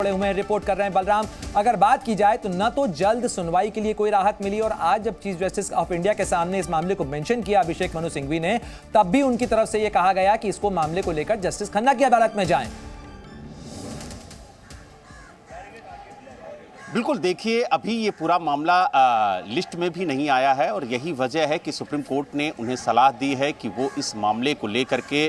पड़े हुए हैं, रिपोर्ट कर रहे हैं बलराम। अगर बात की जाए तो न तो जल्द सुनवाई के लिए कोई राहत मिली, और आज जब चीफ जस्टिस ऑफ इंडिया के सामने इस मामले को मेंशन किया अभिषेक मनु सिंघवी ने, तब भी उनकी तरफ से यह कहा गया कि इसको मामले को लेकर जस्टिस खन्ना की अदालत में जाएं। बिल्कुल, देखिए अभी ये पूरा मामला लिस्ट में भी नहीं आया है और यही वजह है कि सुप्रीम कोर्ट ने उन्हें सलाह दी है कि वो इस मामले को लेकर के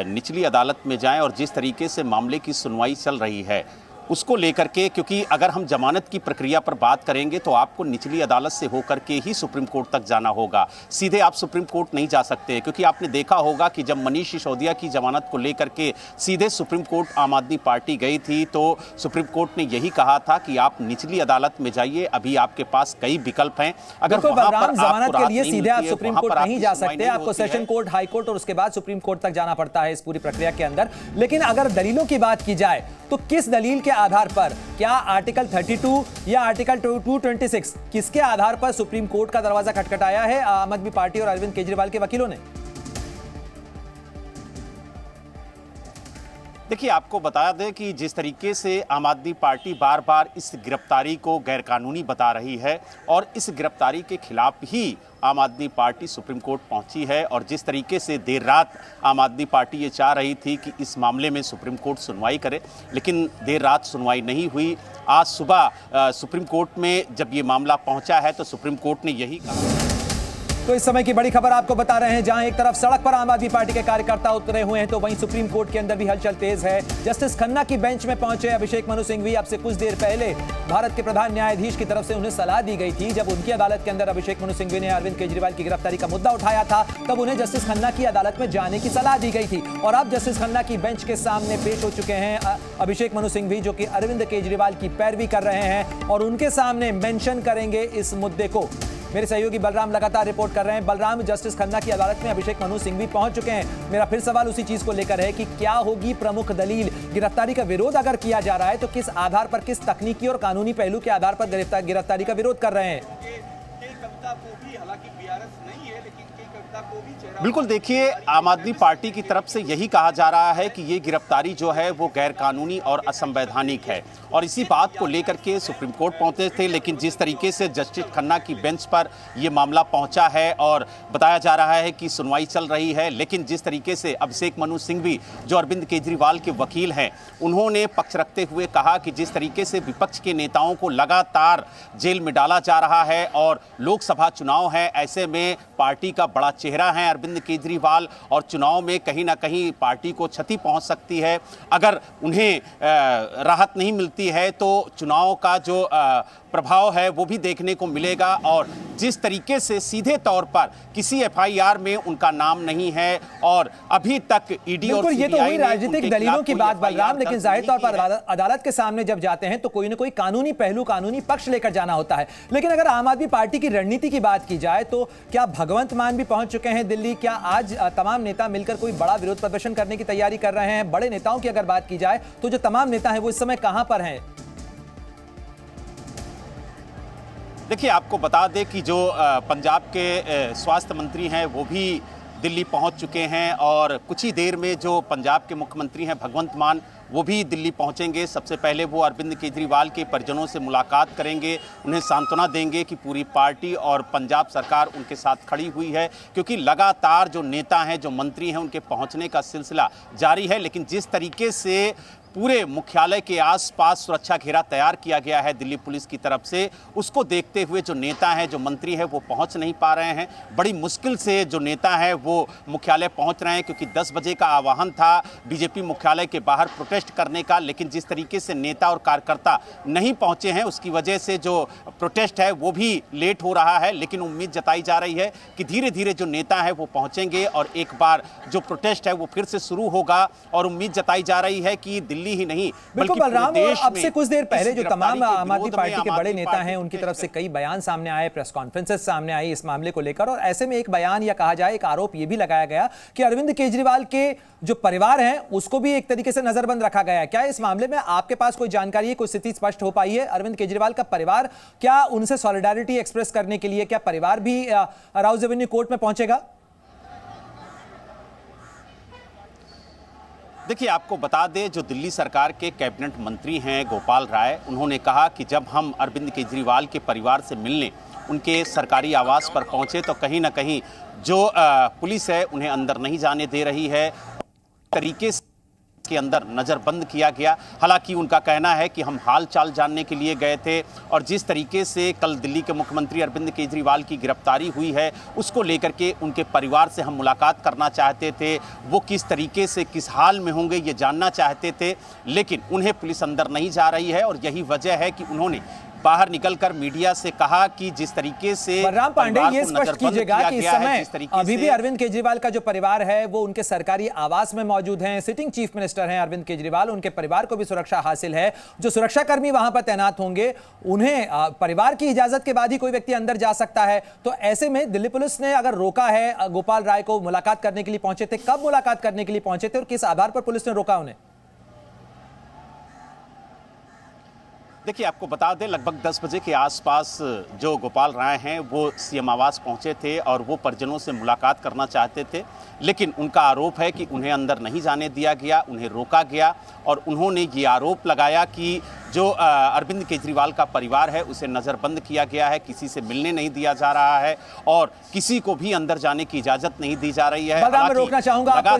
निचली अदालत में जाएं, और जिस तरीके से मामले की सुनवाई चल रही है उसको लेकर के, क्योंकि अगर हम जमानत की प्रक्रिया पर बात करेंगे तो आपको निचली अदालत से होकर के ही सुप्रीम कोर्ट तक जाना होगा, सीधे आप सुप्रीम कोर्ट नहीं जा सकते। क्योंकि आपने देखा होगा कि जब मनीष सिसोदिया की जमानत को लेकर के सीधे सुप्रीम कोर्ट आम आदमी पार्टी गई थी तो सुप्रीम कोर्ट ने यही कहा था कि आप निचली अदालत में जाइए, अभी आपके पास कई विकल्प हैं। अगर जमानत के लिए सीधे आप सुप्रीम कोर्ट नहीं जा सकते, आपको सेशन कोर्ट, हाई कोर्ट और उसके बाद सुप्रीम कोर्ट तक जाना पड़ता है इस पूरी प्रक्रिया के अंदर। लेकिन अगर दलीलों की बात की जाए तो किस दलील के आधार पर, क्या आर्टिकल 32 या आर्टिकल 226, किसके आधार पर सुप्रीम कोर्ट का दरवाजा खटखटाया है आम आदमी पार्टी और अरविंद केजरीवाल के वकीलों ने? देखिए, आपको बता दें कि जिस तरीके से आम आदमी पार्टी बार बार इस गिरफ्तारी को गैरकानूनी बता रही है और इस गिरफ्तारी के खिलाफ ही आम आदमी पार्टी सुप्रीम कोर्ट पहुंची है, और जिस तरीके से देर रात आम आदमी पार्टी ये चाह रही थी कि इस मामले में सुप्रीम कोर्ट सुनवाई करे, लेकिन देर रात सुनवाई नहीं हुई। आज सुबह सुप्रीम कोर्ट में जब ये मामला पहुंचा है तो सुप्रीम कोर्ट ने यही कहा। तो इस समय की बड़ी खबर आपको बता रहे हैं, जहां एक तरफ सड़क पर आम आदमी पार्टी के कार्यकर्ता उतरे हुए हैं तो वहीं सुप्रीम कोर्ट के अंदर भी हलचल तेज है। जस्टिस खन्ना की बेंच में पहुंचे अभिषेक मनु सिंघवी। अब से कुछ देर पहले भारत के प्रधान न्यायाधीश की तरफ से उन्हें सलाह दी गई थी। जब उनकी अदालत के अंदर अभिषेक मनु सिंघवी ने अरविंद केजरीवाल की गिरफ्तारी का मुद्दा उठाया था, तब उन्हें जस्टिस खन्ना की अदालत में जाने की सलाह दी गई थी। और अब जस्टिस खन्ना की बेंच के सामने पेश हो चुके हैं अभिषेक मनु सिंघवी, जो कि अरविंद केजरीवाल की पैरवी कर रहे हैं और उनके सामने मेंशन करेंगे इस मुद्दे को। मेरे सहयोगी बलराम लगातार रिपोर्ट कर रहे हैं। बलराम, जस्टिस खन्ना की अदालत में अभिषेक मनु सिंघवी पहुंच चुके हैं। मेरा फिर सवाल उसी चीज को लेकर है कि क्या होगी प्रमुख दलील? गिरफ्तारी का विरोध अगर किया जा रहा है तो किस आधार पर, किस तकनीकी और कानूनी पहलू के आधार पर गिरफ्तारी का विरोध कर रहे हैं? बिल्कुल, देखिए आम आदमी पार्टी की तरफ से यही कहा जा रहा है कि ये गिरफ्तारी जो है वो गैरकानूनी और असंवैधानिक है, और इसी बात को लेकर के सुप्रीम कोर्ट पहुंचे थे। लेकिन जिस तरीके से जस्टिस खन्ना की बेंच पर ये मामला पहुंचा है और बताया जा रहा है कि सुनवाई चल रही है, लेकिन जिस तरीके से अभिषेक मनु सिंघवी जो अरविंद केजरीवाल के वकील हैं, उन्होंने पक्ष रखते हुए कहा कि जिस तरीके से विपक्ष के नेताओं को लगातार जेल में डाला जा रहा है और लोकसभा चुनाव है, ऐसे में पार्टी का बड़ा चेहरा है अरविंद केजरीवाल, और चुनाव में कहीं ना कहीं पार्टी को क्षति पहुंच सकती है। अगर उन्हें राहत नहीं मिलती है तो चुनाव का जो प्रभाव है वो भी देखने को मिलेगा। और जिस तरीके से सीधे तौर पर किसी एफआईआर में उनका नाम नहीं है और अभी तक ईडी और ये तो हुई राजनीतिक दलीलों की बात बलराम, लेकिन जाहिर तौर पर अदालत के सामने जब जाते हैं तो कोई ना कोई कानूनी पहलू, कानूनी पक्ष लेकर जाना होता है। लेकिन अगर आम आदमी पार्टी की रणनीति की बात की जाए तो क्या भगवंत मान भी पहुंच चुके हैं दिल्ली? क्या आज तमाम नेता मिलकर कोई बड़ा विरोध प्रदर्शन करने की तैयारी कर रहे हैं? बड़े नेताओं की अगर बात की जाए तो जो तमाम नेता हैं वो इस समय कहां पर हैं? देखिए, आपको बता दें कि जो पंजाब के स्वास्थ्य मंत्री हैं वो भी दिल्ली पहुंच चुके हैं, और कुछ ही देर में जो पंजाब के मुख्यमंत्री हैं भगवंत मान, वो भी दिल्ली पहुंचेंगे। सबसे पहले वो अरविंद केजरीवाल के परिजनों से मुलाकात करेंगे, उन्हें सांत्वना देंगे कि पूरी पार्टी और पंजाब सरकार उनके साथ खड़ी हुई है, क्योंकि लगातार जो नेता हैं, जो मंत्री हैं, उनके पहुंचने का सिलसिला जारी है। लेकिन जिस तरीके से पूरे मुख्यालय के आसपास सुरक्षा घेरा तैयार किया गया है दिल्ली पुलिस की तरफ से, उसको देखते हुए जो नेता हैं, जो मंत्री हैं, वो पहुंच नहीं पा रहे हैं। बड़ी मुश्किल से जो नेता हैं वो मुख्यालय पहुंच रहे हैं, क्योंकि 10 बजे का आह्वान था बीजेपी मुख्यालय के बाहर प्रोटेस्ट करने का। लेकिन जिस तरीके से नेता और कार्यकर्ता नहीं पहुंचे हैं, उसकी वजह से जो प्रोटेस्ट है वो भी लेट हो रहा है। लेकिन उम्मीद जताई जा रही है कि धीरे धीरे जो नेता है वो पहुंचेंगे और एक बार जो प्रोटेस्ट है वो फिर से शुरू होगा। और उम्मीद जताई जा रही है कि दिल्ली ही नहीं बल्कि बलराम, देश अब से कुछ देर पहले जो तमाम आम आदमी पार्टी के बड़े नेता हैं उनकी तरफ से कई बयान सामने आए, प्रेस कॉन्फ्रेंसेस सामने आई इस मामले को लेकर, और ऐसे में एक बयान या कहा जाए एक आरोप ये भी लगाया गया कि अरविंद केजरीवाल के जो परिवार हैं उसको भी एक तरीके से नजरबंद रखा गया है। क्या इस मामले में आपके पास कोई जानकारी है, कोई स्थिति स्पष्ट हो पाई है? अरविंद केजरीवाल का परिवार, क्या उनसे सॉलिडारिटी एक्सप्रेस करने के लिए क्या परिवार भी राउज एवेन्यू कोर्ट में पहुंचेगा? देखिए, आपको बता दें, जो दिल्ली सरकार के कैबिनेट मंत्री हैं गोपाल राय, उन्होंने कहा कि जब हम अरविंद केजरीवाल के परिवार से मिलने उनके सरकारी आवास पर पहुंचे तो कहीं ना कहीं जो पुलिस है उन्हें अंदर नहीं जाने दे रही है, तरीके से के अंदर नजरबंद किया गया। हालांकि उनका कहना है कि हम हाल चाल जानने के लिए गए थे और जिस तरीके से कल दिल्ली के मुख्यमंत्री अरविंद केजरीवाल की गिरफ्तारी हुई है उसको लेकर के उनके परिवार से हम मुलाकात करना चाहते थे, वो किस तरीके से किस हाल में होंगे ये जानना चाहते थे, लेकिन उन्हें पुलिस अंदर नहीं जा रही है। और यही वजह है कि उन्होंने बाहर निकलकर मीडिया से कहा कि जिस तरीके से बलराम पांडे ये स्पष्ट कीजिएगा कि इस समय अभी भी अरविंद केजरीवाल का जो परिवार है वो उनके सरकारी आवास में मौजूद हैं, सिटिंग चीफ मिनिस्टर हैं अरविंद केजरीवाल, उनके परिवार को भी सुरक्षा हासिल है। जो सुरक्षाकर्मी वहां पर तैनात होंगे उन्हें परिवार की इजाजत के बाद ही कोई व्यक्ति अंदर जा सकता है। तो ऐसे में दिल्ली पुलिस ने अगर रोका है गोपाल राय को, मुलाकात करने के लिए पहुंचे थे, कब मुलाकात करने के लिए पहुंचे थे और किस आधार पर पुलिस ने रोका उन्हें? देखिए, आपको बता दें, लगभग 10 बजे के आसपास जो गोपाल राय हैं वो सीएम आवास पहुंचे थे और वो परिजनों से मुलाकात करना चाहते थे, लेकिन उनका आरोप है कि उन्हें अंदर नहीं जाने दिया गया, उन्हें रोका गया। और उन्होंने ये आरोप लगाया कि जो अरविंद केजरीवाल का परिवार है उसे नज़रबंद किया गया है, किसी से मिलने नहीं दिया जा रहा है और किसी को भी अंदर जाने की इजाज़त नहीं दी जा रही है। रोकना चाहूंगा